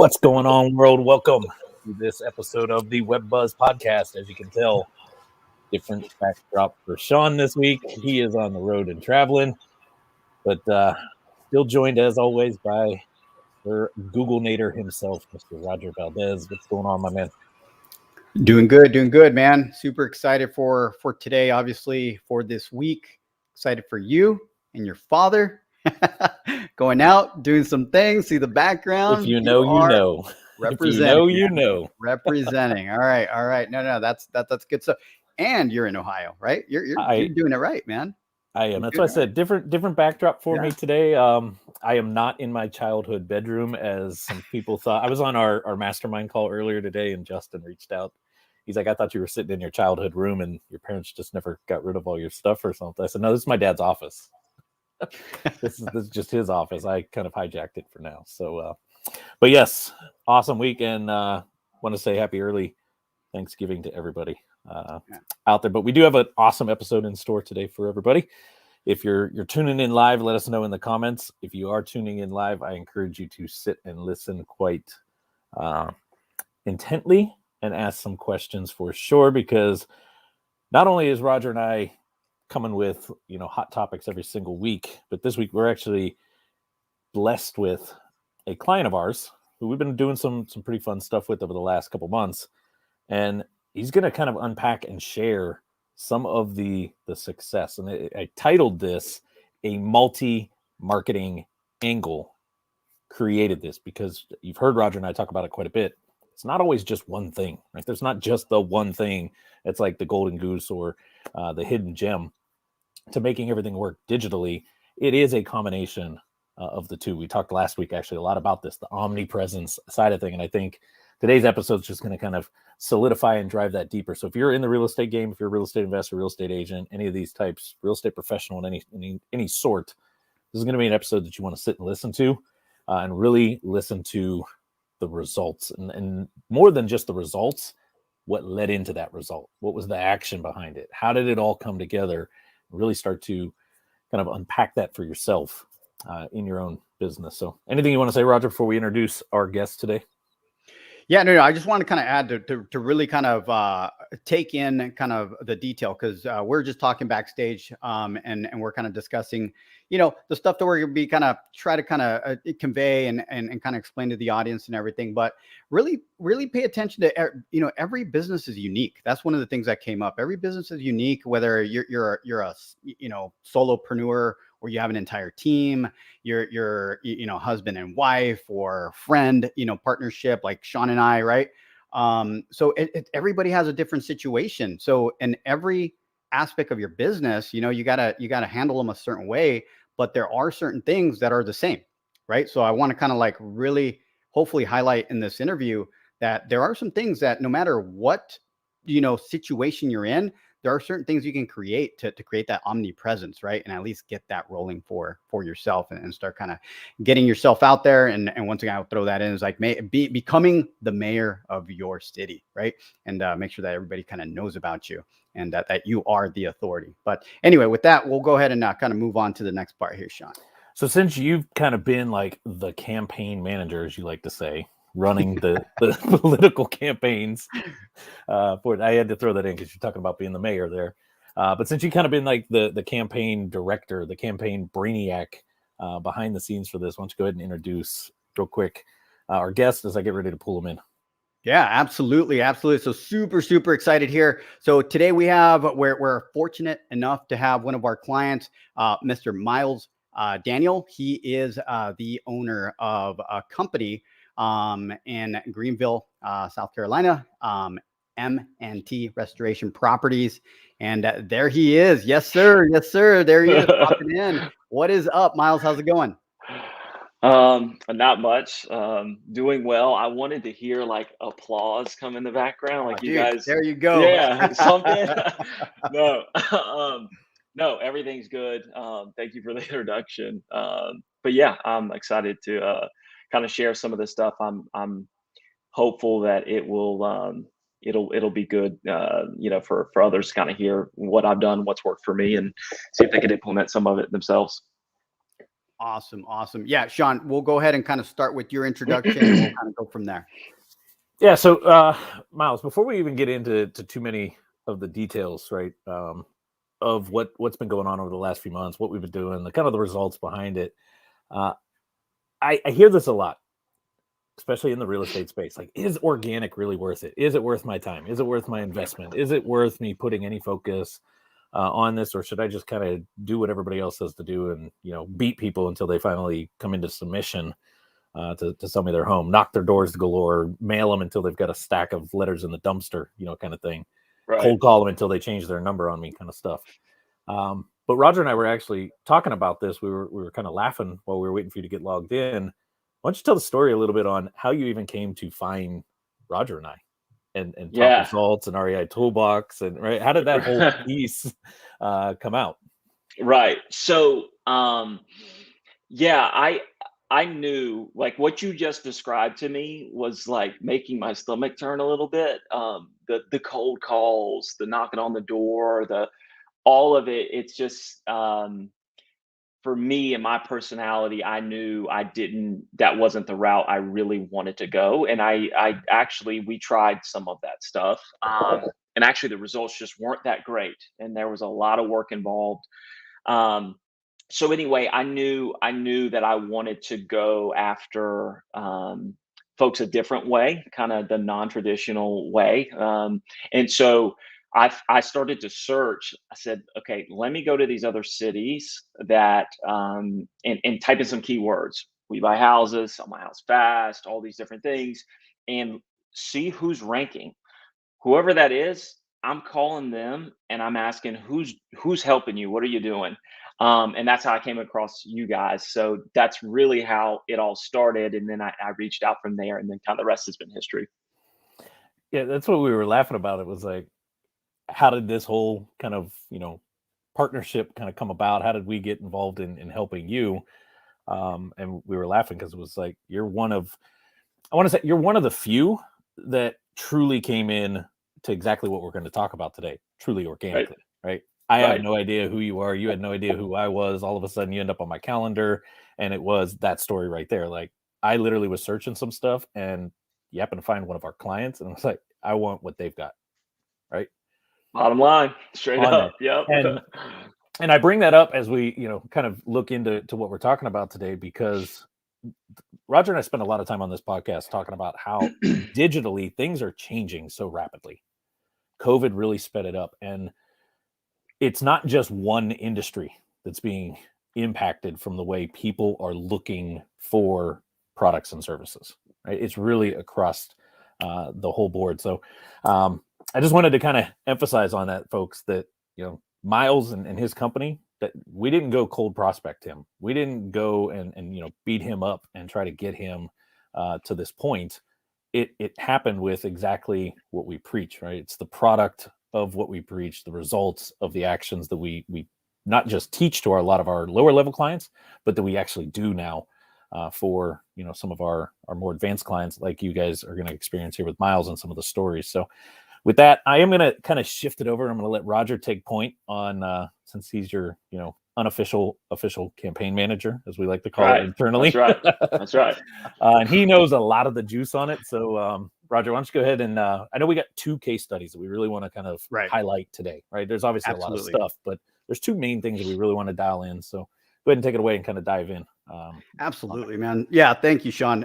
What's going on, world? Welcome to this episode of the Web Buzz podcast. As you can tell, different backdrop for Shawn this week. He is on the road and traveling, but still joined, as always, by our Google Nader himself, Mr. Roger Valdez. What's going on, my man? Doing good, man. Super excited for today, obviously, for this week. Excited for you and your father. Going out, doing some things, see the background. If you know, you know. Representing. If you know. Representing. All right. No, that's good stuff. And you're in Ohio, right? You're doing it right, man. I am. That's why I said different backdrop for me today. I am not in my childhood bedroom, as some people thought. I was on our mastermind call earlier today, and Justin reached out. He's like, I thought you were sitting in your childhood room and your parents just never got rid of all your stuff or something. I said, no, this is my dad's office. This is just his office. I kind of hijacked it for now. So, but yes, awesome week, and want to say happy early Thanksgiving to everybody out there. But we do have an awesome episode in store today for everybody. If you're tuning in live, let us know in the comments. If you are tuning in live, I encourage you to sit and listen quite intently and ask some questions for sure, because not only is Roger and I coming with hot topics every single week, but this week we're actually blessed with a client of ours who we've been doing some pretty fun stuff with over the last couple months, and he's going to kind of unpack and share some of the success. And I titled this a multi-marketing angle. Created this because you've heard Roger and I talk about it quite a bit. It's not always just one thing, right? There's not just the one thing. It's like the golden goose or the hidden gem to making everything work digitally. It is a combination of the two. We talked last week actually a lot about this, the omnipresence side of thing. And I think today's episode is just going to kind of solidify and drive that deeper. So if you're in the real estate game, if you're a real estate investor, real estate agent, any of these types, real estate professional in any sort, this is going to be an episode that you want to sit and listen to and really listen to the results, and more than just the results, what led into that result? What was the action behind it? How did it all come together? Really start to kind of unpack that for yourself in your own business. So anything you want to say, Roger, before we introduce our guest today? Yeah, no, I just want to kind of add to really kind of take in kind of the detail, because we're just talking backstage and we're kind of discussing, the stuff that we're going to be kind of try to kind of convey and kind of explain to the audience and everything. But really pay attention to, every business is unique. That's one of the things that came up. Every business is unique, whether you're a solopreneur, or you have an entire team, your husband and wife, or friend, partnership like Shawn and I, right? So everybody has a different situation. So in every aspect of your business, you gotta handle them a certain way, but there are certain things that are the same, right? So I want to kind of like really hopefully highlight in this interview that there are some things that no matter what, situation you're in, there are certain things you can create to create that omnipresence, right? And at least get that rolling for yourself and start kind of getting yourself out there. And once again, I'll throw that in, is like becoming the mayor of your city, right? And make sure that everybody kind of knows about you and that you are the authority. But anyway, with that, we'll go ahead and kind of move on to the next part here, Shawn. So since you've kind of been like the campaign manager, as you like to say, running the political campaigns for it. I had to throw that in because you're talking about being the mayor there. But since you kind of been like the campaign director, the campaign brainiac behind the scenes for this, why don't you go ahead and introduce real quick our guest as I get ready to pull them in. Yeah, absolutely. So super excited here. So today we're fortunate enough to have one of our clients, Mr. Miles Daniel. He is the owner of a company in Greenville, South Carolina, M&T Restoration Properties. And there he is. Yes, sir. There he is, popping in. What is up, Miles? How's it going? Not much. Doing well. I wanted to hear like applause come in the background, like you guys. There you go. Yeah, something. No, everything's good. Thank you for the introduction. But yeah, I'm excited to kind of share some of this stuff. I'm hopeful that it will it'll be good for others to kind of hear what I've done, what's worked for me, and see if they can implement some of it themselves. Awesome. Awesome. Yeah, Shawn, we'll go ahead and kind of start with your introduction and we'll kind of go from there. Yeah. So, Miles, before we even get into too many of the details, right, of what's been going on over the last few months, what we've been doing, the kind of the results behind it, uh, I hear this a lot, especially in the real estate space. Like, is organic really worth it? Is it worth my time? Is it worth my investment? Is it worth me putting any focus on this, or should I just kind of do what everybody else says to do and beat people until they finally come into submission? To sell me their home, knock their doors to galore, mail them until they've got a stack of letters in the dumpster, kind of thing. Right. Cold call them until they change their number on me, kind of stuff. But Roger and I were actually talking about this. We were kind of laughing while we were waiting for you to get logged in. Why don't you tell the story a little bit on how you even came to find Roger and I, and Top Results and REI Toolbox, and right? How did that whole piece come out? Right. So, yeah, I knew, like, what you just described to me was like making my stomach turn a little bit. The cold calls, the knocking on the door, all of it. It's just, for me and my personality, I knew that wasn't the route I really wanted to go. And I actually, we tried some of that stuff. And actually the results just weren't that great. And there was a lot of work involved. So anyway, I knew that I wanted to go after folks a different way, kind of the non-traditional way. And so I started to search. I said, okay, let me go to these other cities that and type in some keywords. We buy houses, sell my house fast, all these different things, and see who's ranking. Whoever that is, I'm calling them and I'm asking who's helping you. What are you doing? And that's how I came across you guys. So that's really how it all started. And then I reached out from there, and then kind of the rest has been history. Yeah, that's what we were laughing about. It was like, how did this whole kind of partnership kind of come about? How did we get involved in helping you? And we were laughing because it was like, you're one of the few that truly came in to exactly what we're going to talk about today, truly organically, right? I had no idea who you are. You had no idea who I was. All of a sudden you end up on my calendar, and it was that story right there. Like, I literally was searching some stuff and you happen to find one of our clients, and I was like, I want what they've got. Right. Bottom line, straight up. Yep. And I bring that up as we, kind of look into what we're talking about today, because Roger and I spend a lot of time on this podcast talking about how digitally things are changing so rapidly. COVID really sped it up, and it's not just one industry that's being impacted from the way people are looking for products and services, right? It's really across the whole board. So I just wanted to kind of emphasize on that, folks, that, Miles and his company, that we didn't go cold prospect him. We didn't go and beat him up and try to get him to this point. It happened with exactly what we preach, right? It's the product of what we preach, the results of the actions that we not just teach to a lot of our lower level clients, but that we actually do now for some of our more advanced clients, like you guys are going to experience here with Miles and some of the stories. So with that, I am going to kind of shift it over. I'm going to let Roger take point on since he's your official campaign manager, as we like to call it internally. That's right. And he knows a lot of the juice on it. So Roger, why don't you go ahead and I know we got 2 case studies that we really want to kind of highlight today, right? There's obviously a lot of stuff, but there's 2 main things that we really want to dial in. So go ahead and take it away and kind of dive in. Absolutely, man. Yeah. Thank you, Shawn.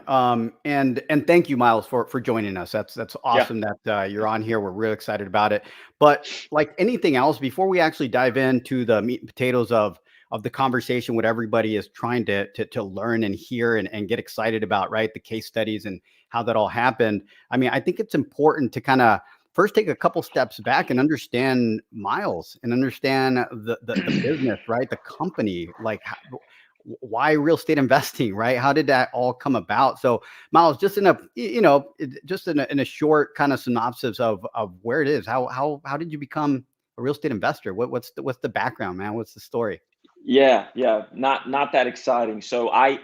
And thank you, Miles, for joining us. That's awesome that you're on here. We're real excited about it. But like anything else, before we actually dive into the meat and potatoes of the conversation, what everybody is trying to learn and hear and get excited about, right? The case studies and how that all happened. I mean, I think it's important to kind of first take a couple steps back and understand Miles and understand the business, right? The company, like why real estate investing, right? How did that all come about? So Miles, just in a short kind of synopsis of where it is, how did you become a real estate investor? What's the background, man? What's the story? Yeah. Not that exciting. So I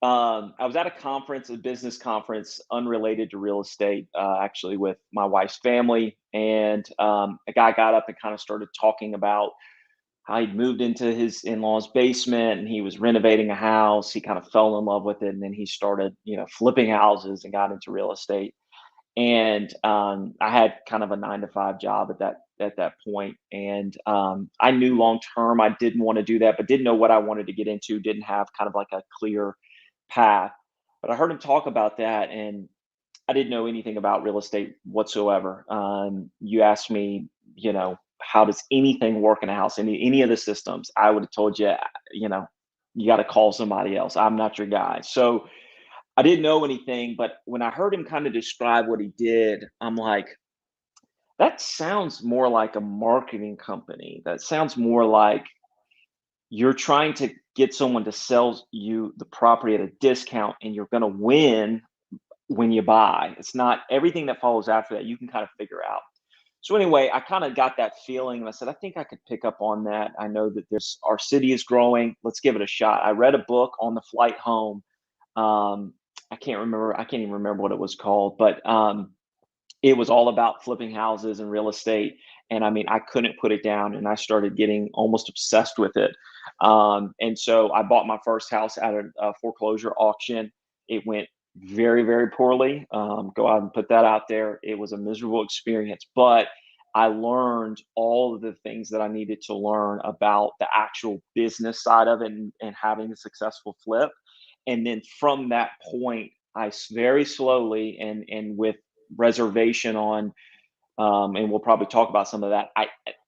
was at a conference, a business conference, unrelated to real estate, actually with my wife's family. And a guy got up and kind of started talking about how he'd moved into his in-laws basement and he was renovating a house. He kind of fell in love with it, and then he started, flipping houses and got into real estate. And I had kind of a 9 to 5 job at that point, and I knew long term I didn't want to do that, but didn't know what I wanted to get into. Didn't have kind of like a clear path. But I heard him talk about that, and I didn't know anything about real estate whatsoever. You asked me, how does anything work in a house? Any of the systems? I would have told you, you got to call somebody else. I'm not your guy. So I didn't know anything, but when I heard him kind of describe what he did, I'm like, that sounds more like a marketing company. That sounds more like you're trying to get someone to sell you the property at a discount and you're going to win when you buy. It's not everything that follows after that you can kind of figure out. So anyway, I kind of got that feeling and I said, I think I could pick up on that. I know that our city is growing. Let's give it a shot. I read a book on the flight home. I can't even remember what it was called, but it was all about flipping houses and real estate. And I mean, I couldn't put it down, and I started getting almost obsessed with it. And so I bought my first house at a foreclosure auction. It went very, very poorly. Go out and put that out there. It was a miserable experience, but I learned all of the things that I needed to learn about the actual business side of it, and having a successful flip. And then from that point, very slowly and with reservation on, and we'll probably talk about some of that.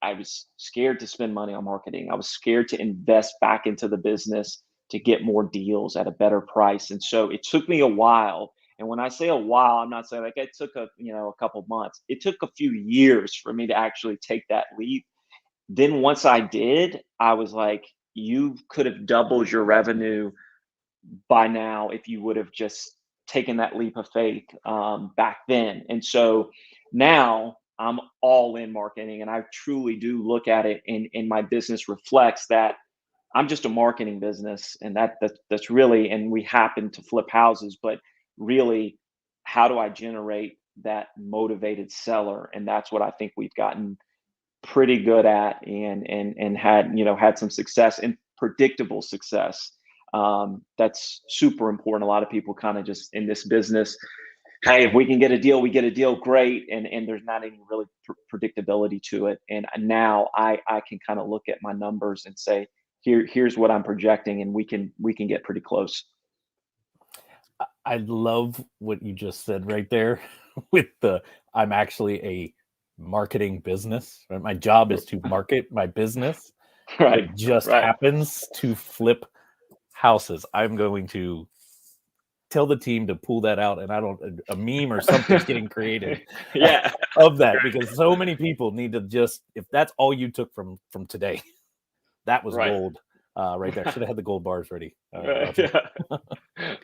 I was scared to spend money on marketing. I was scared to invest back into the business to get more deals at a better price. And so it took me a while. And when I say a while, I'm not saying like it took a couple months. It took a few years for me to actually take that leap. Then once I did, I was like, you could have doubled your revenue by now if you would have just taken that leap of faith back then. And so now I'm all in marketing, and I truly do look at it, and my business reflects that I'm just a marketing business, and that's really, and we happen to flip houses, but really, how do I generate that motivated seller? And that's what I think we've gotten pretty good at, and had some success, and predictable success. That's super important. A lot of people kind of just in this business, hey, if we can get a deal, we get a deal, great, and there's not any really predictability to it. And now I can kind of look at my numbers and say, here's what I'm projecting, and we can get pretty close. I love what you just said right there with I'm actually a marketing business. Right? My job is to market my business. Right. It just Right. happens to flip houses. I'm going to tell the team to pull that out, and a meme or something's getting created Yeah. of that, because so many people need to just, if that's all you took from today, that was Right. gold right there. Should have had the gold bars ready. Right. Roger. Yeah.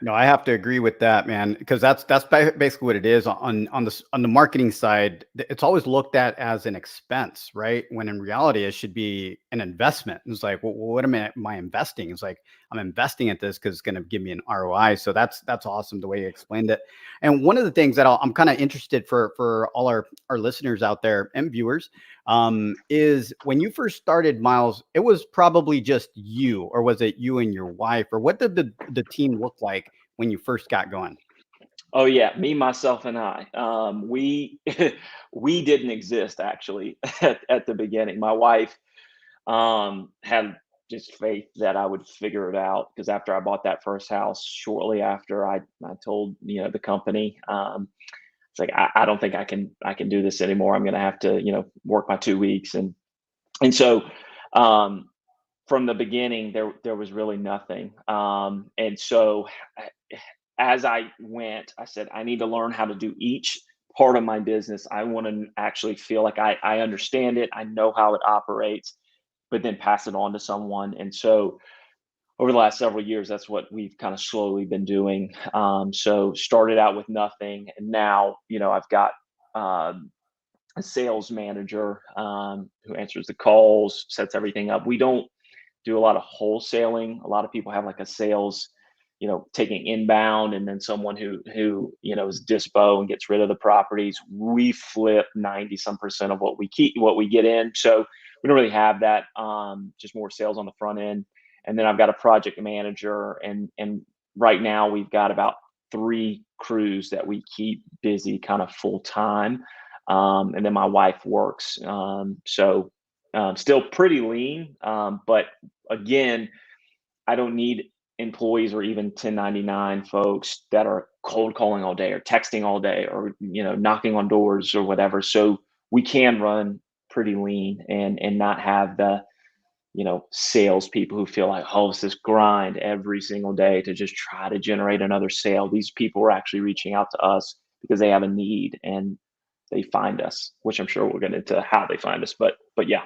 No, I have to agree with that, man, because that's basically what it is on the marketing side. It's always looked at as an expense, right? When in reality, it should be an investment. It's like, well, what am I investing? It's like I'm investing at this because it's going to give me an ROI. So that's awesome the way you explained it. And one of the things that I'm kind of interested for all our listeners out there and viewers is when you first started, Miles, it was probably just you, or was it you and your wife, or what did the team look like when you first got going? Oh yeah, me, myself, and I. We we didn't exist actually at the beginning. My wife had just faith that I would figure it out, because after I bought that first house, shortly after I told the company, it's like I don't think I can do this anymore. I'm gonna have to work my 2 weeks, and so um, from the beginning there was really nothing, and so as I went, I said, I need to learn how to do each part of my business. I want to actually feel like I understand it, I know how it operates, but then pass it on to someone. And so over the last several years, that's what we've kind of slowly been doing. So started out with nothing, and now I've got um, a sales manager who answers the calls, sets everything up. We don't do a lot of wholesaling. A lot of people have like a sales, taking inbound, and then someone who is dispo and gets rid of the properties. We flip 90% of what we get in. So we don't really have that. Just more sales on the front end. And then I've got a project manager, and right now we've got about 3 crews that we keep busy kind of full time. And then my wife works. So still pretty lean. But again, I don't need employees or even 1099 folks that are cold calling all day or texting all day or knocking on doors or whatever. So we can run pretty lean and not have the salespeople who feel like, oh, it's this grind every single day to just try to generate another sale. These people are actually reaching out to us because they have a need and they find us, which I'm sure we'll get into how they find us. But yeah.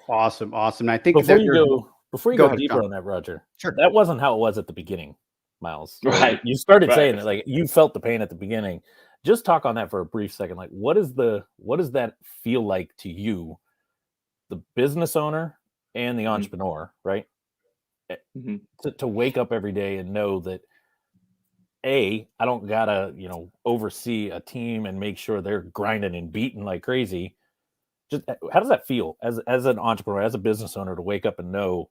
Awesome. I think before you go ahead, deeper Shawn. on that, Roger, Sure. That wasn't how it was at the beginning, Miles. Right. You started saying that, like, you felt the pain at the beginning. Just talk on that for a brief second. Like, what does that feel like to you, the business owner and the entrepreneur, right? Mm-hmm. To wake up every day and know that, I don't gotta, oversee a team and make sure they're grinding and beating like crazy. Just how does that feel as an entrepreneur, as a business owner, to wake up and know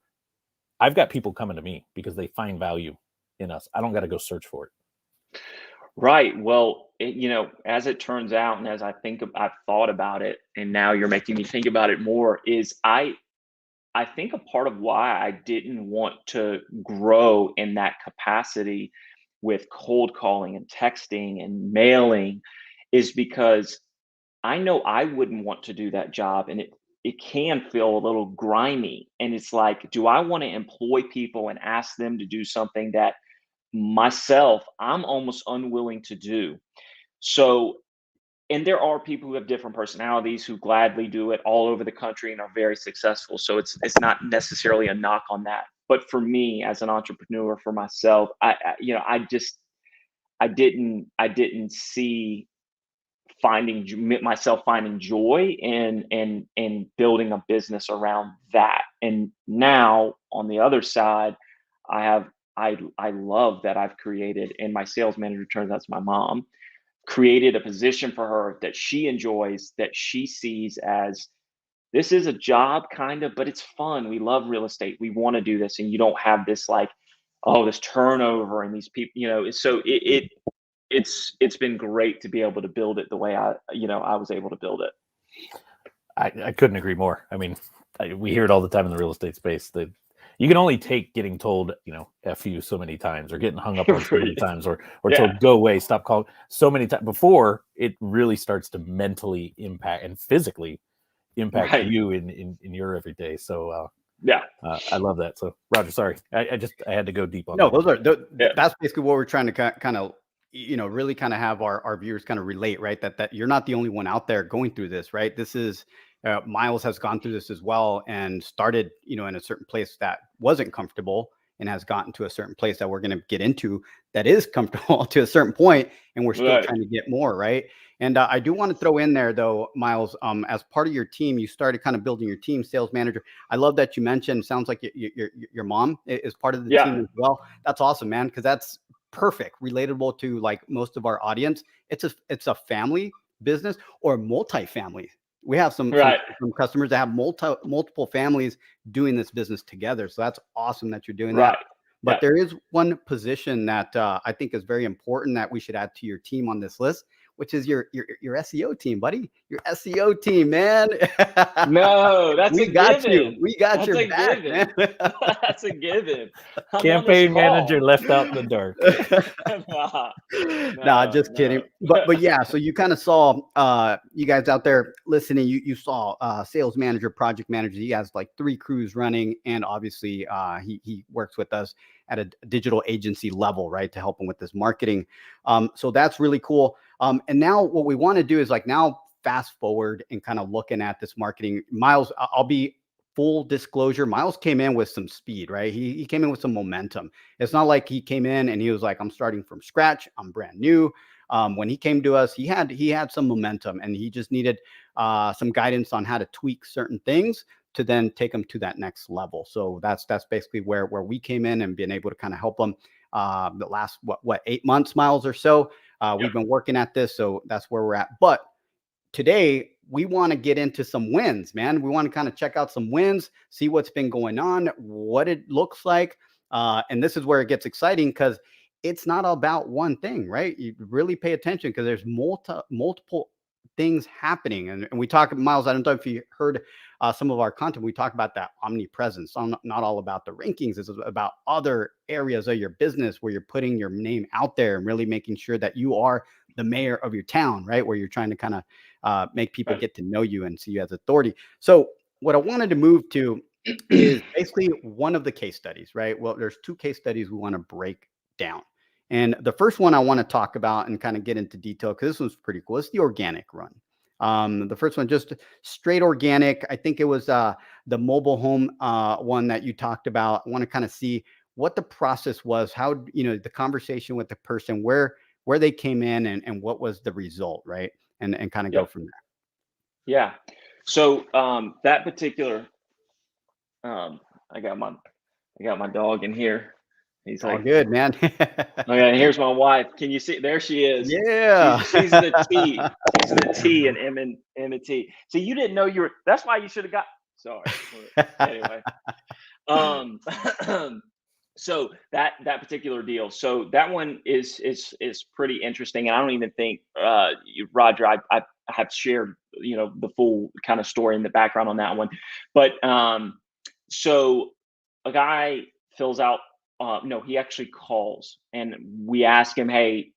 I've got people coming to me because they find value in us. I don't got to go search for it. Right. Well, as it turns out, and as I've thought about it, and now you're making me think about it more, is I think a part of why I didn't want to grow in that capacity with cold calling and texting and mailing is because I know I wouldn't want to do that job, and it can feel a little grimy. And it's like, do I want to employ people and ask them to do something that myself I'm almost unwilling to do? So, and there are people who have different personalities who gladly do it all over the country and are very successful. So it's not necessarily a knock on that. But for me, as an entrepreneur, for myself, I didn't see myself finding joy in building a business around that. And now on the other side, I love that I've created, and my sales manager, turns out, that's my mom, created a position for her that she enjoys, that she sees as, this is a job kind of, but it's fun. We love real estate. We want to do this. And you don't have this, like, oh, this turnover and these people, so it's been great to be able to build it the way I was able to build it. I couldn't agree more. I mean, we hear it all the time in the real estate space that you can only take getting told, F you so many times, or getting hung up on so many times, or told go away, stop calling so many times before it really starts to mentally impact and physically impact you in your everyday. So I love that. So Roger, sorry, I had to go deep on that. That's basically what we're trying to kind of really kind of have our viewers kind of relate, right? That you're not the only one out there going through this, right? This is Miles has gone through this as well, and started in a certain place that wasn't comfortable, and has gotten to a certain place that we're going to get into that is comfortable to a certain point, and we're still trying to get more, right? And I do want to throw in there, though, Miles, as part of your team, you started kind of building your team, sales manager. I love that you mentioned, sounds like your mom is part of the team as well. That's awesome, man, because that's perfect, relatable to like most of our audience. It's a family business or multi-family. We have some customers that have multiple families doing this business together. So that's awesome that you're doing that. But there is one position that I think is very important that we should add to your team on this list, which is your SEO team, buddy. Your SEO team, man. No, that's we got you. We got that's your back, man. That's a given. Campaign manager left out in the dark. Nah, just kidding. But yeah, so you kind of saw you guys out there listening. You saw sales manager, project manager. He has like 3 crews running, and obviously he works with us at a digital agency level, right, to help him with this marketing. So that's really cool. And now what we want to do is like now fast forward and kind of looking at this marketing. Miles, I'll be full disclosure. Miles came in with some speed, right? He came in with some momentum. It's not like he came in and he was like, I'm starting from scratch. I'm brand new. When he came to us, he had some momentum, and he just needed some guidance on how to tweak certain things to then take him to that next level. So that's basically where we came in and being able to kind of help him the last, what 8 months, Miles, or so. We've been working at this, so that's where we're at. But today we want to get into some wins, man. We want to kind of check out some wins, see what's been going on, what it looks like. And this is where it gets exciting, because it's not about one thing, right? You really pay attention, because there's multiple things happening. And we talk, Miles, I don't know if you heard some of our content. We talk about that omnipresence. Not all about the rankings. It's about other areas of your business where you're putting your name out there and really making sure that you are the mayor of your town, right? Where you're trying to kind of make people get to know you and see you as authority. So what I wanted to move to is basically one of the case studies, right? Well, there's 2 case studies we want to break down. And the first one I want to talk about and kind of get into detail, because this one's pretty cool. It's the organic run. The first one, just straight organic. I think it was the mobile home one that you talked about. I want to kind of see what the process was, how, the conversation with the person, where they came in, and what was the result, right? And kind of go from there. Yeah. So that particular, I got my dog in here. He's All like, good, man. okay, and here's my wife. Can you see? There she is. Yeah. She's the T. She's the T in M&T. So you didn't know you were. That's why you should have got. Sorry. Anyway. So that particular deal. So that one is pretty interesting, and I don't even think Roger, I have shared the full kind of story in the background on that one, but so a guy fills out. No, he actually calls, and we ask him, hey,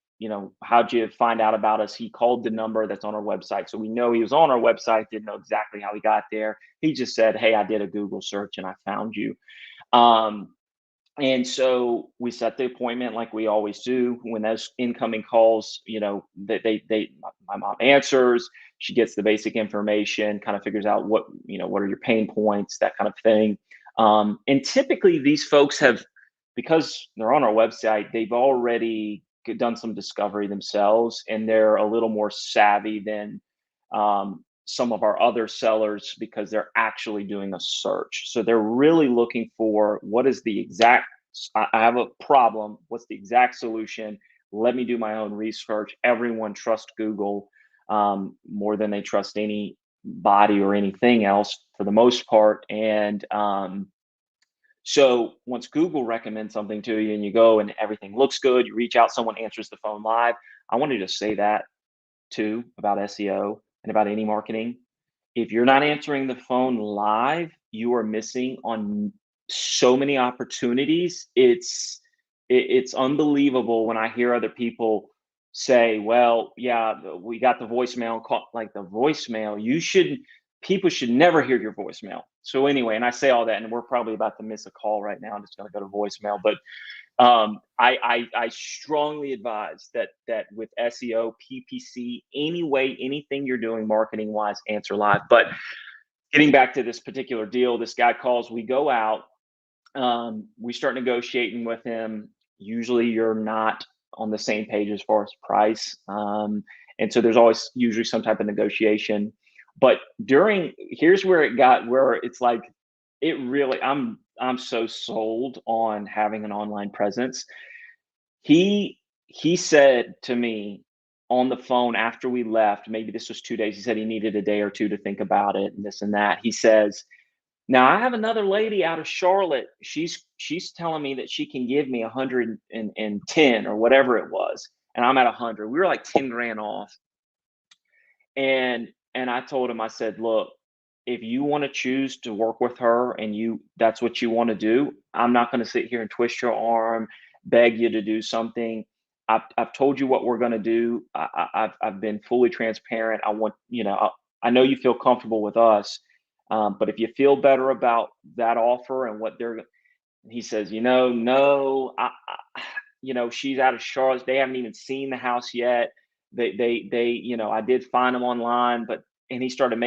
how'd you find out about us? He called the number that's on our website. So we know he was on our website, didn't know exactly how he got there. He just said, hey, I did a Google search and I found you. And so we set the appointment like we always do. When those incoming calls, my mom answers, she gets the basic information, kind of figures out what are your pain points, that kind of thing. And typically these folks have, because they're on our website, they've already done some discovery themselves, and they're a little more savvy than some of our other sellers, because they're actually doing a search. So they're really looking for, what is the exact, I have a problem, what's the exact solution? Let me do my own research. Everyone trusts Google more than they trust anybody or anything else for the most part. And so once Google recommends something to you and you go and everything looks good, you reach out, someone answers the phone live. I wanted to say that too about SEO and about any marketing. If you're not answering the phone live, you are missing on so many opportunities. It's unbelievable when I hear other people say, well, yeah, we got the voicemail call. Like, the voicemail, people should never hear your voicemail. So anyway, and I say all that, and we're probably about to miss a call right now. I'm just going to go to voicemail, but I strongly advise that with SEO, PPC, anything you're doing marketing wise, answer live. But getting back to this particular deal, this guy calls, we go out, we start negotiating with him. Usually you're not on the same page as far as price. And so there's always usually some type of negotiation. But here's where it's like, I'm so sold on having an online presence. He said to me on the phone after we left, maybe this was 2 days, he said he needed a day or two to think about it and this and that. He says, now I have another lady out of Charlotte. She's telling me that she can give me 110 or whatever it was, and I'm at 100. We were like 10 grand off. And I told him, I said, look, if you want to choose to work with her and that's what you want to do, I'm not going to sit here and twist your arm, beg you to do something. I've told you what we're going to do. I've been fully transparent. I know you feel comfortable with us, but if you feel better about that offer and what he says, no, she's out of Charlotte. They haven't even seen the house yet. I did find them online, and he started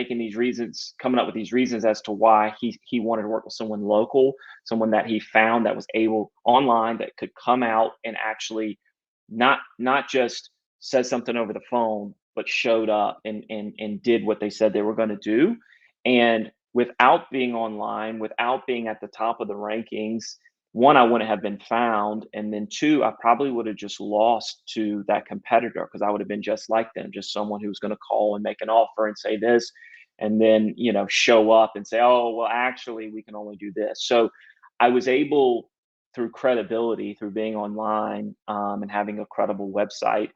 coming up with these reasons as to why he wanted to work with someone local, someone that he found that was able online, that could come out and actually not just said something over the phone, but showed up and did what they said they were going to do. And without being online, without being at the top of the rankings, one, I wouldn't have been found, and then two, I probably would have just lost to that competitor because I would have been just like them, just someone who's going to call and make an offer and say this, and then show up and say, oh, well, actually, we can only do this. So I was able, through credibility, through being online, and having a credible website,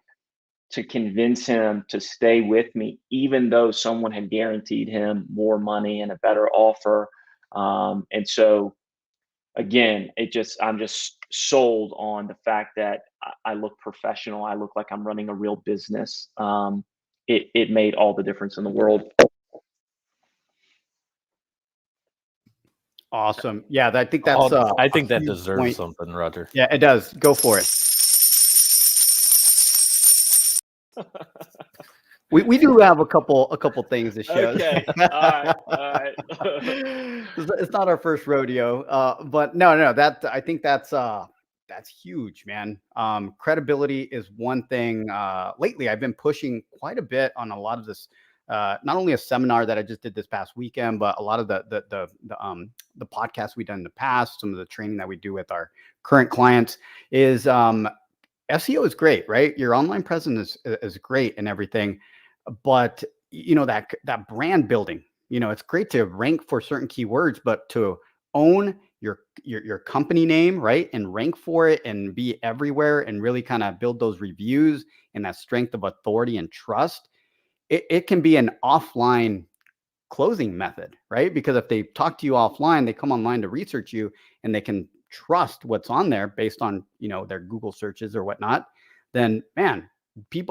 to convince him to stay with me, even though someone had guaranteed him more money and a better offer. And so again, I'm just sold on the fact that I look professional. I look like I'm running a real business. It made all the difference in the world. Awesome. Yeah, I think that's. I think that huge deserves point. something, Roger. Yeah, it does. Go for it. We do have a couple things to share. Okay. All right. It's not our first rodeo, but no. I think that's huge, man. Credibility is one thing. Lately, I've been pushing quite a bit on a lot of this. Not only a seminar that I just did this past weekend, but a lot of the podcasts we've done in the past, some of the training that we do with our current clients is SEO is great, right? Your online presence is great and everything, but that brand building, it's great to rank for certain keywords, but to own your company name, right, and rank for it and be everywhere and really kind of build those reviews and that strength of authority and trust, it can be an offline closing method, right? Because if they talk to you offline, they come online to research you and they can trust what's on there based on, their Google searches or whatnot, then man,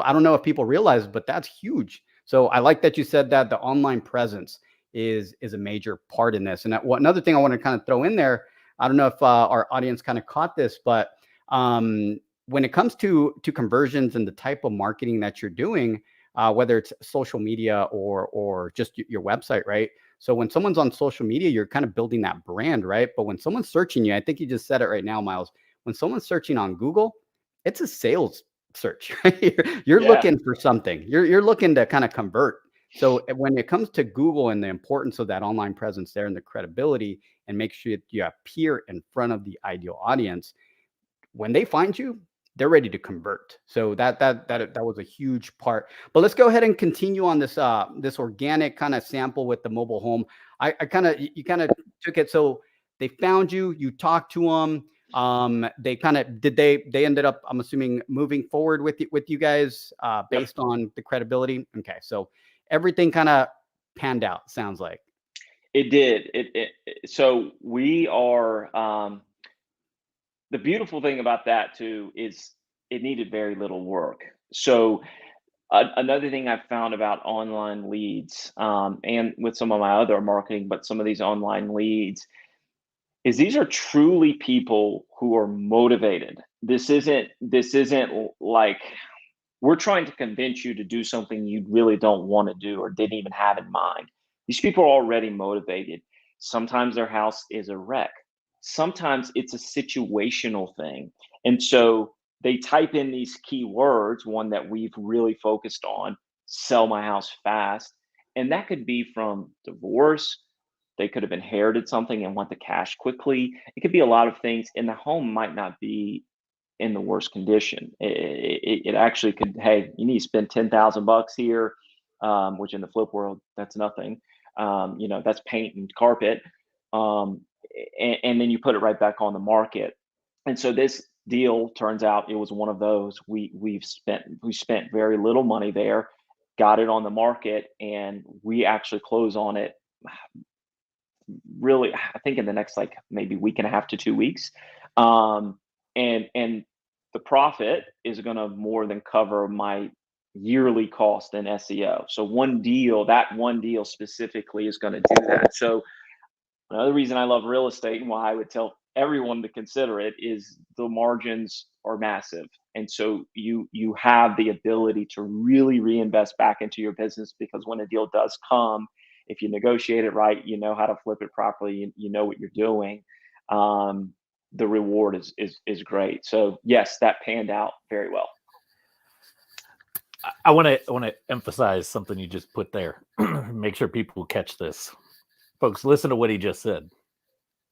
I don't know if people realize, but that's huge. So I like that you said that the online presence is a major part in this. And another thing I want to kind of throw in there, I don't know if our audience kind of caught this, but when it comes to conversions and the type of marketing that you're doing, whether it's social media or just your website, right? So when someone's on social media, you're kind of building that brand, right? But when someone's searching you, I think you just said it right now, Miles. When someone's searching on Google, it's a sales search. Right? You're looking for something. You're looking to kind of convert. So when it comes to Google and the importance of that online presence there and the credibility and make sure you appear in front of the ideal audience, when they find you, they're ready to convert. So that was a huge part. But let's go ahead and continue on this this organic kind of sample with the mobile home. You kind of took it. So they found you, you talked to them. They kind of they ended up, I'm assuming, moving forward with you guys based on the credibility. Okay, so everything kind of panned out. Sounds like it did. So we are. The beautiful thing about that too is it needed very little work. So another thing I've found about online leads, and with some of my other marketing, but some of these online leads, is these are truly people who are motivated. This isn't like we're trying to convince you to do something you really don't want to do or didn't even have in mind. These people are already motivated. Sometimes their house is a wreck. Sometimes it's a situational thing. And so they type in these keywords, one that we've really focused on, sell my house fast. And that could be from divorce. They could have inherited something and want the cash quickly. It could be a lot of things. And the home might not be in the worst condition. It actually could. Hey, you need to spend $10,000 here, which in the flip world, that's nothing. That's paint and carpet, and then you put it right back on the market. And so this deal turns out it was one of those. We spent very little money there, got it on the market, and we actually close on it. Really, I think in the next like maybe week and a half to 2 weeks. And the profit is going to more than cover my yearly cost in SEO. So that one deal specifically is going to do that. So another reason I love real estate and why I would tell everyone to consider it is the margins are massive. And so you have the ability to really reinvest back into your business, because when a deal does come, if you negotiate it right, you know how to flip it properly, you know what you're doing. The reward is great. So yes, that panned out very well. I want to emphasize something you just put there. Make sure people catch this. Folks, listen to what he just said.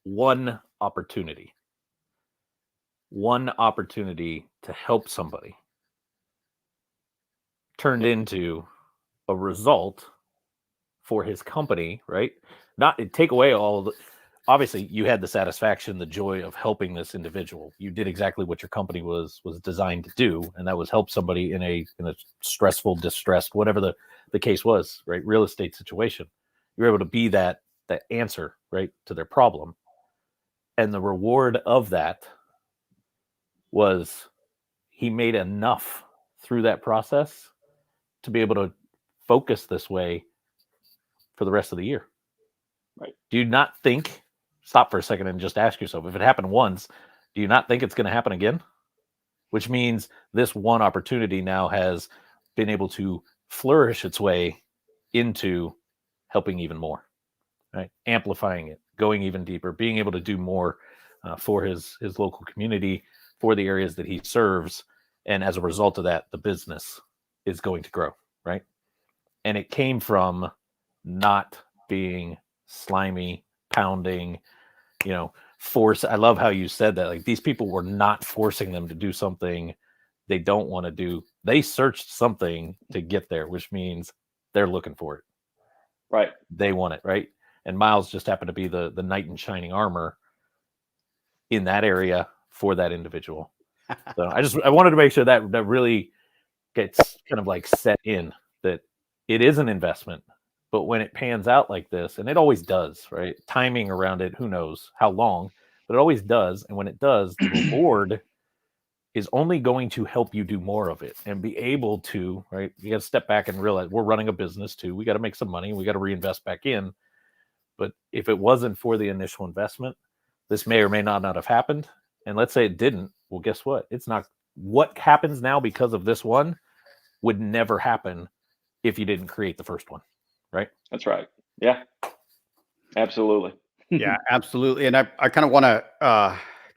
One opportunity. one opportunity to help somebody turned into a result for his company, right? Not take away all the, obviously you had the satisfaction, the joy of helping this individual. You did exactly what your company was designed to do, and that was help somebody in a stressful, distressed, whatever the case was, right? Real estate situation. You were able to be that answer, right, to their problem. And the reward of that was he made enough through that process to be able to focus this way for the rest of the year. Right. Do you not think, stop for a second and just ask yourself, if it happened once, do you not think it's going to happen again? Which means this one opportunity now has been able to flourish its way into helping even more, right? Amplifying it, going even deeper, being able to do more for his local community, for the areas that he serves. And as a result of that, the business is going to grow, right? And it came from not being slimy, pounding, force. I love how you said that. Like, these people were not forcing them to do something they don't want to do. They searched something to get there, which means they're looking for it. Right. They want it, right? And Miles just happened to be the knight in shining armor in that area for that individual. So I wanted to make sure that really gets kind of like set in, that it is an investment, but when it pans out like this, and it always does, right? Timing around it, who knows how long, but it always does. And when it does, the reward is only going to help you do more of it and be able to, right? You got to step back and realize we're running a business too. We got to make some money. We got to reinvest back in. But if it wasn't for the initial investment, this may or may not have happened. And let's say it didn't. Well, guess what? It's not. What happens now because of this one would never happen if you didn't create the first one, right? That's right. Yeah, absolutely. Yeah, absolutely. And I kind of want to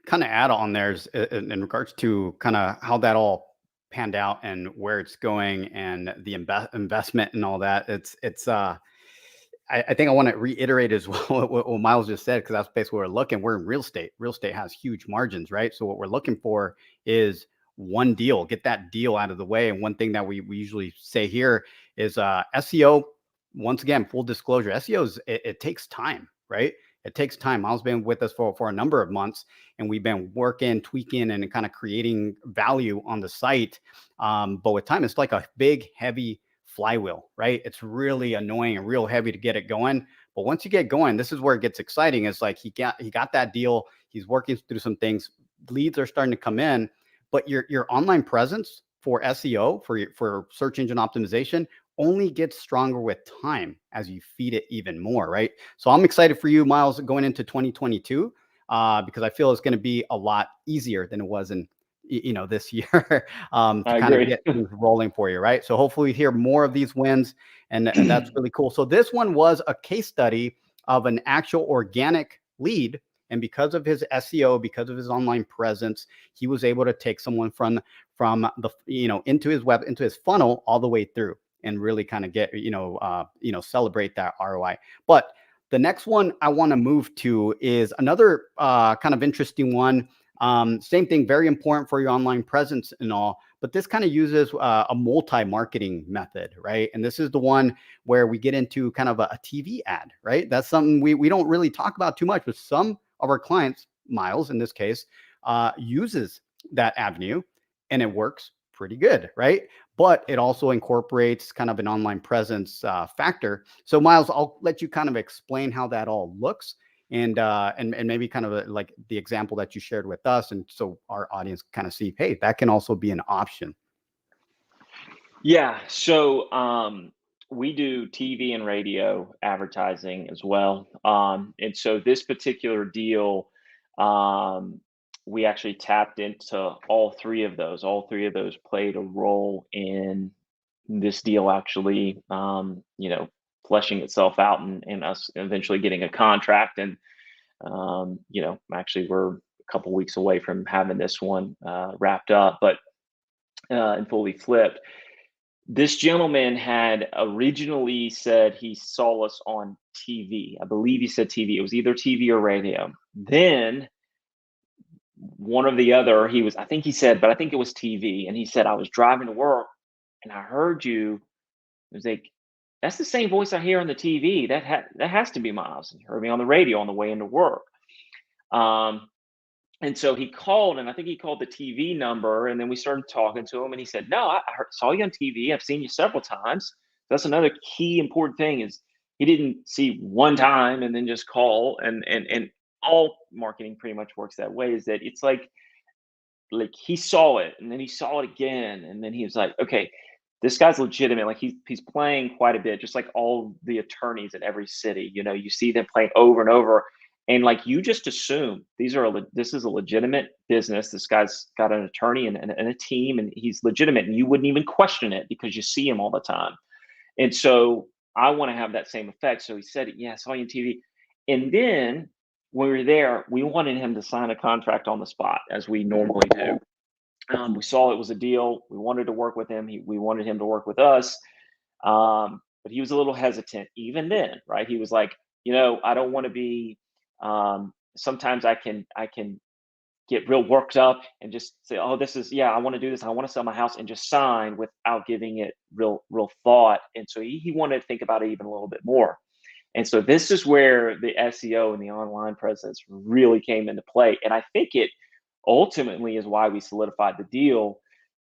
kind of add on there in regards to kind of how that all panned out and where it's going and the investment and all that. I think I want to reiterate as well what Miles just said, because that's basically what we're looking. We're in real estate. Real estate has huge margins, right? So what we're looking for is one deal, get that deal out of the way. And one thing that we usually say here is SEO. Once again, full disclosure, SEO it takes time, right? It takes time. Miles been with us for a number of months, and we've been working, tweaking, and kind of creating value on the site. But with time, it's like a big, heavy flywheel, right? It's really annoying and real heavy to get it going. But once you get going, this is where it gets exciting. It's like he got that deal. He's working through some things. Leads are starting to come in, but your online presence for SEO, for search engine optimization, only gets stronger with time as you feed it even more, right? So I'm excited for you, Miles, going into 2022, because I feel it's going to be a lot easier than it was in this year to kind of get things rolling for you, right? So hopefully we hear more of these wins, and that's really cool. So this one was a case study of an actual organic lead. And because of his SEO, because of his online presence, he was able to take someone from the, into his funnel all the way through, and really kind of get, celebrate that ROI. But the next one I want to move to is another kind of interesting one. Same thing, very important for your online presence and all, but this kind of uses a multi-marketing method, right? And this is the one where we get into kind of a TV ad, right? That's something we don't really talk about too much, but some of our clients, Miles in this case, uses that avenue, and it works pretty good, right? But it also incorporates kind of an online presence factor. So Miles, I'll let you kind of explain how that all looks, and maybe kind of like the example that you shared with us, and so our audience kind of see, hey, that can also be an option. Yeah. So we do TV and radio advertising as well. And so this particular deal, we actually tapped into all three of those. All three of those played a role in this deal actually, fleshing itself out, and us eventually getting a contract. And, actually we're a couple weeks away from having this one wrapped up, but and fully flipped. This gentleman had originally said he saw us on TV. I believe he said TV. It was either TV or radio. Then one or the other. I think he said, but I think it was TV. And he said, I was driving to work and I heard you. It was like, that's the same voice I hear on the TV. That has to be Miles. He heard me on the radio on the way into work. And so he called, and I think he called the TV number, and then we started talking to him, and he said, "No, saw you on TV. I've seen you several times." That's another key important thing is he didn't see one time and then just call, and all marketing pretty much works that way. Is that it's like he saw it, and then he saw it again, and then he was like, "Okay, this guy's legitimate. Like he's playing quite a bit, just like all the attorneys in every city. You know, you see them playing over and over." And like you just assume this is a legitimate business. This guy's got an attorney and a team, and he's legitimate, and you wouldn't even question it because you see him all the time. And so I want to have that same effect. So he said, "Yeah, I saw you on TV." And then when we were there, we wanted him to sign a contract on the spot, as we normally do. We saw it was a deal. We wanted to work with him. We wanted him to work with us. But he was a little hesitant even then, right? He was like, I don't want to be. Sometimes I can get real worked up and just say, "Oh, this is I want to do this. I want to sell my house," and just sign without giving it real thought. And so he wanted to think about it even a little bit more. And so this is where the SEO and the online presence really came into play. And I think it ultimately is why we solidified the deal.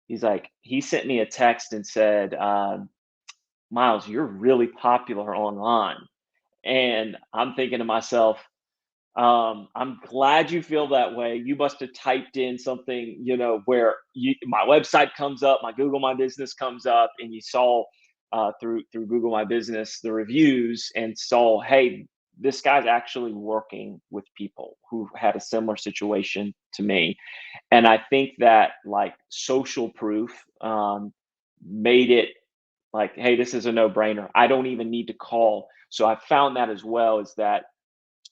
He sent me a text and said, "Miles, you're really popular online." And I'm thinking to myself, I'm glad you feel that way. You must have typed in something, where my website comes up, my Google My Business comes up, and you saw through Google My Business the reviews and saw, hey, this guy's actually working with people who had a similar situation to me. And I think that like social proof made it like, hey, this is a no-brainer. I don't even need to call. So I found that as well, is that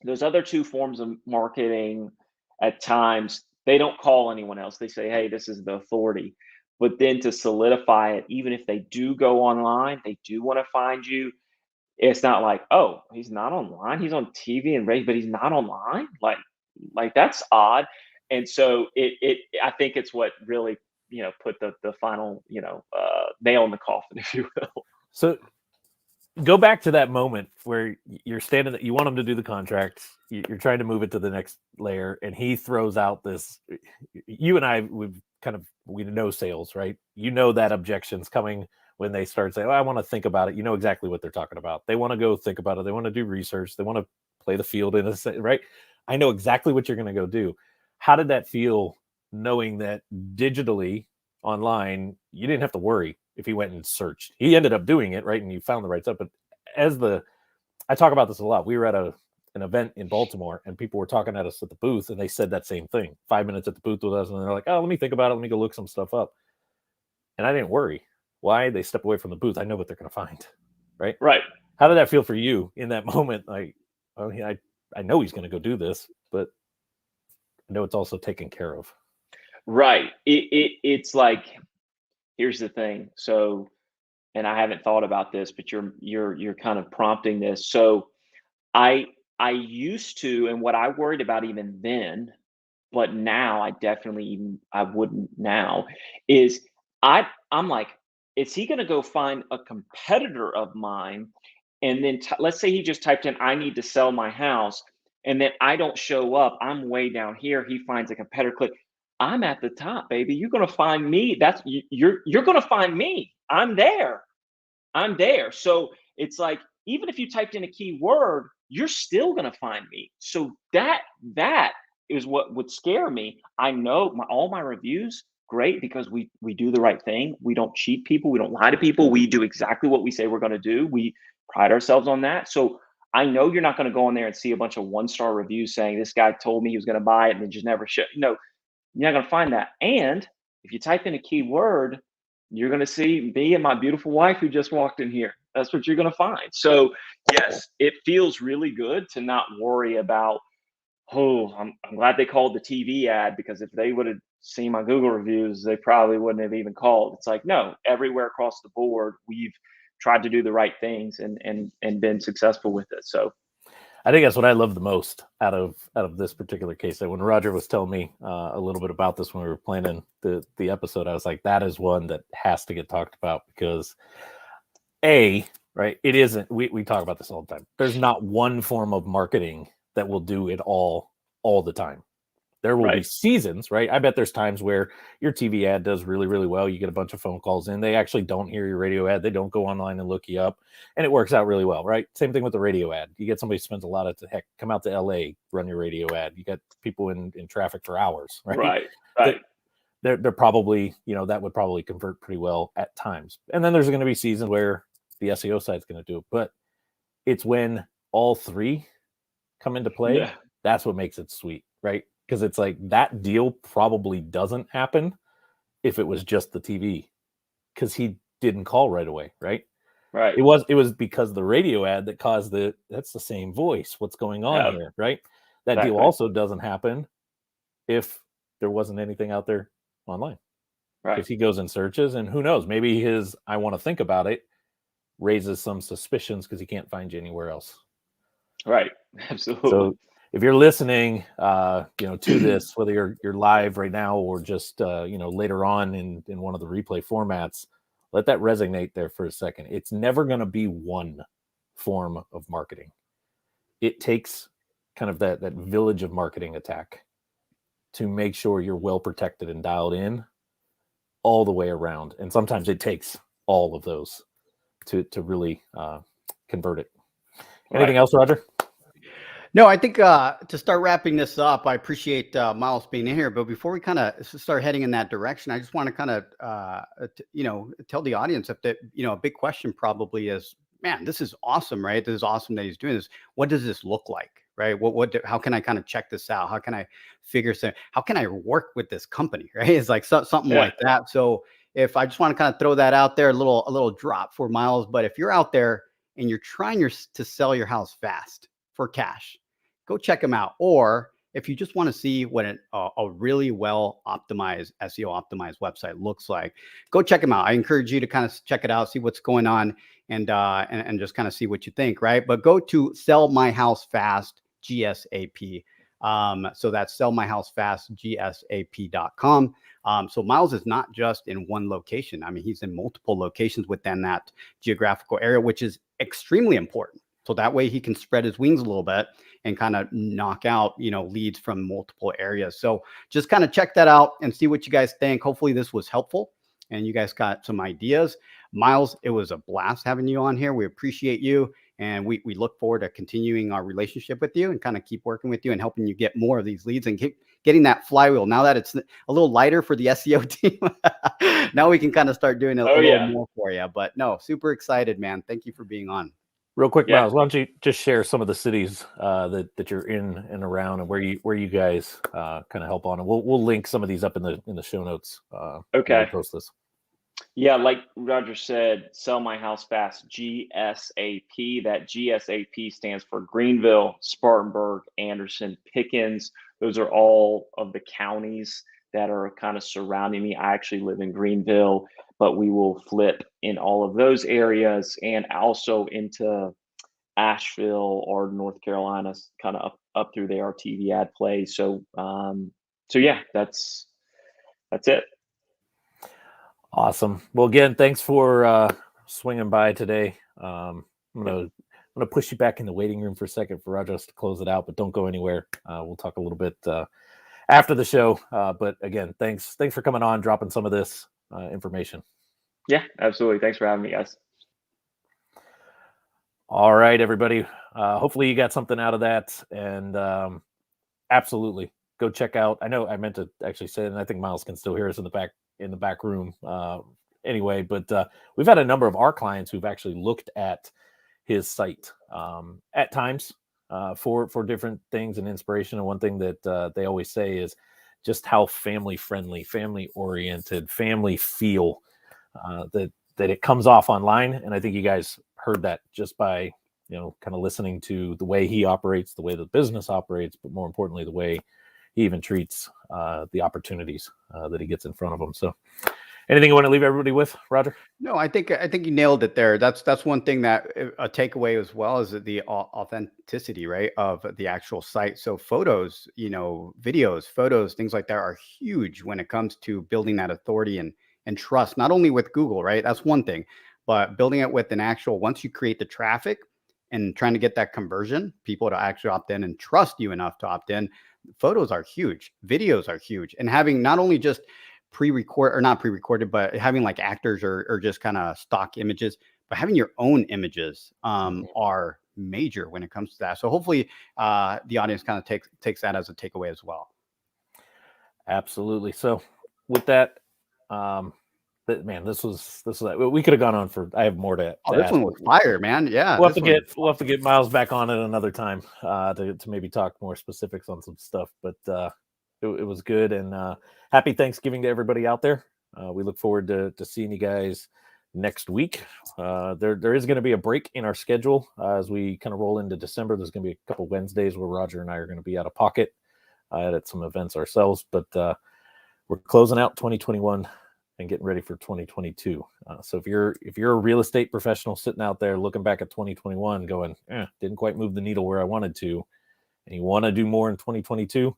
those other two forms of marketing, at times, they don't call anyone else. They say, hey, this is the authority. But then to solidify it, even if they do go online, they do want to find you. It's not like, oh, he's not online. He's on TV and radio, but he's not online. Like that's odd. And so I think it's what really, put the final, nail in the coffin, if you will. So go back to that moment where you're standing, you want him to do the contract, you're trying to move it to the next layer, and he throws out this. You and I, we know sales, right? That objection's coming when they start saying, "Oh, I want to think about it." You know exactly what they're talking about. They want to go think about it. They want to do research. They want to play the field right? I know exactly what you're going to go do. How did that feel, knowing that digitally online, you didn't have to worry if he went and searched? He ended up doing it, right? And you found the right stuff. But I talk about this a lot. We were at an event in Baltimore, and people were talking at us at the booth, and they said that same thing. 5 minutes at the booth with us, and they're like, "Oh, let me think about it. Let me go look some stuff up." And I didn't worry. Why? They step away from the booth. I know what they're going to find, right? Right. How did that feel for you in that moment? Like, I know he's going to go do this, but I know it's also taken care of. Right. It's like, here's the thing. So, and I haven't thought about this, but you're kind of prompting this. So I used to, and what I worried about even then, but now I wouldn't now, is I'm like, is he going to go find a competitor of mine, and then let's say he just typed in, "I need to sell my house," and then I don't show up. I'm way down here. He finds a competitor. Click. I'm at the top, baby. You're going to find me. You're going to find me. I'm there. I'm there. So it's like, even if you typed in a keyword, you're still gonna find me. So that is what would scare me. I know all my reviews, great, because we do the right thing. We don't cheat people. We don't lie to people. We do exactly what we say we're gonna do. We pride ourselves on that. So I know you're not gonna go in there and see a bunch of 1-star reviews saying this guy told me he was gonna buy it and then just never show. No, you're not gonna find that. And if you type in a keyword, you're going to see me and my beautiful wife who just walked in here. That's what you're going to find. So yes, it feels really good to not worry about, oh, I'm glad they called the TV ad, because if they would have seen my Google reviews, they probably wouldn't have even called. It's like, no, everywhere across the board, we've tried to do the right things and been successful with it. So I think that's what I love the most out of this particular case. That when Roger was telling me a little bit about this when we were planning the episode, I was like, that is one that has to get talked about because right, it isn't. We talk about this all the time. There's not one form of marketing that will do it all the time. There will be seasons, right? I bet there's times where your TV ad does really, really well. You get a bunch of phone calls in. They actually don't hear your radio ad. They don't go online and look you up. And it works out really well, right? Same thing with the radio ad. You get somebody who spends a lot of come out to LA, run your radio ad. You got people in traffic for hours, right? Right. They're probably, that would probably convert pretty well at times. And then there's going to be seasons where the SEO side is going to do it. But it's when all three come into play. That's what makes it sweet, right? Because it's like that deal probably doesn't happen if it was just the TV, because he didn't call right away, right? Right. It was because the radio ad that caused that's the same voice. What's going on here, right? That deal also doesn't happen if there wasn't anything out there online, right? Because he goes and searches, and who knows? Maybe his "I want to think about it" raises some suspicions because he can't find you anywhere else. Right. Absolutely. So if you're listening, to this, whether you're live right now or just later on in one of the replay formats, let that resonate there for a second. It's never going to be one form of marketing. It takes kind of that village of marketing attack to make sure you're well protected and dialed in all the way around. And sometimes it takes all of those to really convert it. Anything else, Roger? No, I think to start wrapping this up, I appreciate Miles being in here. But before we kind of start heading in that direction, I just want to kind of, tell the audience that, a big question probably is, man, this is awesome, right? This is awesome that he's doing this. What does this look like, right? How can I kind of check this out? How can I figure something? How can I work with this company, right? It's like something like that. So if I just want to kind of throw that out there, a little drop for Miles. But if you're out there and you're trying to sell your house fast for cash, go check them out. Or if you just want to see what a really well optimized SEO optimized website looks like, go check them out. I encourage you to kind of check it out, see what's going on, and just kind of see what you think, right? But go to Sell My House Fast GSAP. So that's sellmyhousefastgsap.com. So Miles is not just in one location. I mean, he's in multiple locations within that geographical area, which is extremely important. So that way he can spread his wings a little bit and kind of knock out, leads from multiple areas. So just kind of check that out and see what you guys think. Hopefully this was helpful and you guys got some ideas. Miles, it was a blast having you on here. We appreciate you. And we look forward to continuing our relationship with you and kind of keep working with you and helping you get more of these leads and keep getting that flywheel. Now that it's a little lighter for the SEO team, now we can kind of start doing a little more for you. But no, super excited, man. Thank you for being on. Real quick, Miles, why don't you just share some of the cities that you're in and around, and where you guys kind of help on, and we'll link some of these up in the show notes. Okay. Post this. Yeah, like Roger said, Sell My House Fast GSAP. That GSAP stands for Greenville, Spartanburg, Anderson, Pickens. Those are all of the counties that are kind of surrounding me. I actually live in Greenville, but we will flip in all of those areas and also into Asheville or North Carolina, kind of up through there, our TV ad play. So yeah, that's it. Awesome. Well, again, thanks for swinging by today. I'm gonna push you back in the waiting room for a second for Roger to close it out, but don't go anywhere. We'll talk a little bit after the show. But again, thanks for coming on, dropping some of this information. Yeah, absolutely. Thanks for having me, guys. All right, everybody. Hopefully you got something out of that, and absolutely go check out. I know I meant to actually say it, and I think Miles can still hear us in the back room. Anyway, but we've had a number of our clients who've actually looked at his site at times for different things and inspiration. And one thing that they always say is just how family friendly, family oriented, family feel that it comes off online. And I think you guys heard that just by kind of listening to the way he operates, the way the business operates, but more importantly, the way he even treats the opportunities that he gets in front of him. So Anything you want to leave everybody with, Roger? No, I think you nailed it there. That's one thing that a takeaway as well is the authenticity, right, of the actual site. So photos, videos, photos, things like that are huge when it comes to building that authority and trust, not only with Google, right? That's one thing, but building it with an actual, once you create the traffic and trying to get that conversion, people to actually opt in and trust you enough to opt in. Photos are huge, videos are huge, and having not only just pre-record or not pre-recorded, but having like actors or just kind of stock images, but having your own images are major when it comes to that. So hopefully the audience kind of takes that as a takeaway as well. Absolutely. So with that, man, this was we could have gone on for. I have more to. This one was fire, man. Yeah, we'll have to get Miles back on it another time to maybe talk more specifics on some stuff. But it was good, and happy Thanksgiving to everybody out there. We look forward to seeing you guys next week. There is going to be a break in our schedule as we kind of roll into December. There's going to be a couple Wednesdays where Roger and I are going to be out of pocket at some events ourselves, but we're closing out 2021 and getting ready for 2022. So if you're a real estate professional sitting out there looking back at 2021 going, didn't quite move the needle where I wanted to, and you want to do more in 2022,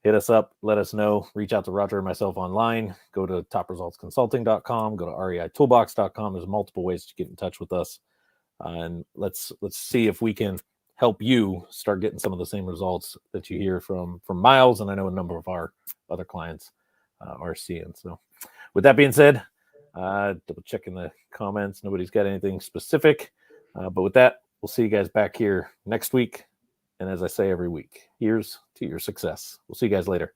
hit us up, let us know, reach out to Roger and myself online, go to topresultsconsulting.com, go to reitoolbox.com. There's multiple ways to get in touch with us. And let's see if we can help you start getting some of the same results that you hear from Miles. And I know a number of our other clients are seeing. So with that being said, double checking the comments. Nobody's got anything specific. But with that, we'll see you guys back here next week. And as I say every week, here's to your success. We'll see you guys later.